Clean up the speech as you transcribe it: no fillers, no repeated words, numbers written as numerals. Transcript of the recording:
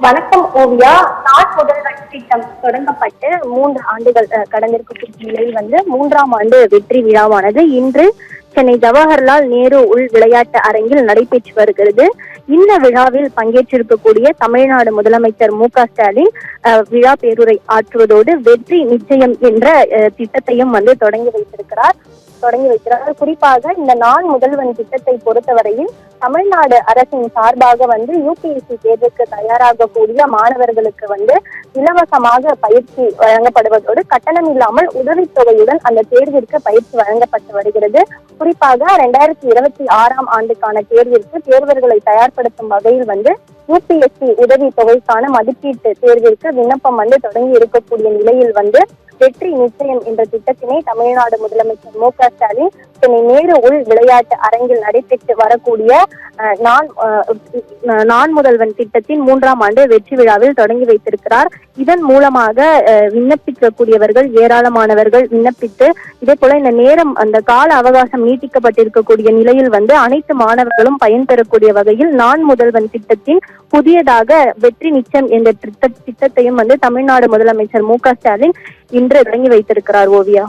வணக்கம் ஓவியா. நாட் முதல்வர் திட்டம் தொடங்கப்பட்டு 3 ஆண்டுகள் கடந்திருக்கக்கூடிய நிலையில் 3ஆம் ஆண்டு வெற்றி விழாவானது இன்று சென்னை ஜவஹர்லால் நேரு உள் விளையாட்டு அரங்கில் நடைபெற்று வருகிறது. இந்த விழாவில் பங்கேற்றிருக்கக்கூடிய தமிழ்நாடு முதலமைச்சர் மு.க.ஸ்டாலின் விழா பேருரை ஆற்றுவதோடு வெற்றி நிச்சயம் என்ற திட்டத்தையும் தொடங்கி வைக்கிறார். குறிப்பாக இந்த நான் முதல்வன் திட்டத்தை பொறுத்தவரையில் தமிழ்நாடு அரசின் சார்பாக யூபிஎஸ்சி தேர்வுக்கு தயாராகக்கூடிய மாணவர்களுக்கு இலவசமாக பயிற்சி வழங்கப்படுவதோடு கட்டணம் இல்லாமல் உதவித்தொகையுடன் அந்த தேர்விற்கு பயிற்சி வழங்கப்பட்டு வருகிறது. குறிப்பாக 2026ஆம் ஆண்டுக்கான தேர்வர்களை தயார்படுத்தும் வகையில் யூபிஎஸ்சி உதவி தொகைக்கான மதிப்பீட்டு தேர்விற்கு விண்ணப்பம் தொடங்கி இருக்கக்கூடிய நிலையில் வெற்றி நிச்சயம் என்ற திட்டத்தினை தமிழ்நாடு முதலமைச்சர் மு.க.ஸ்டாலின் சென்னை நேரு உள் விளையாட்டு அரங்கில் நடைபெற்று வரக்கூடிய நான் முதல்வன் திட்டத்தின் 3ஆம் ஆண்டு வெற்றி விழாவில் தொடங்கி வைத்திருக்கிறார். இதன் மூலமாக விண்ணப்பிக்கக்கூடியவர்கள் ஏராளமானவர்கள் விண்ணப்பித்து இதே போல இந்த நேரம் அந்த கால அவகாசம் நீட்டிக்கப்பட்டிருக்கக்கூடிய நிலையில் அனைத்து மாணவர்களும் பயன்பெறக்கூடிய வகையில் நான் முதல்வன் திட்டத்தின் புதியதாக வெற்றி நிச்சயம் என்ற திட்டத்தையும் தமிழ்நாடு முதலமைச்சர் மு.க.ஸ்டாலின் இன்று தொடங்கி வைத்திருக்கிறார். ஓவியா.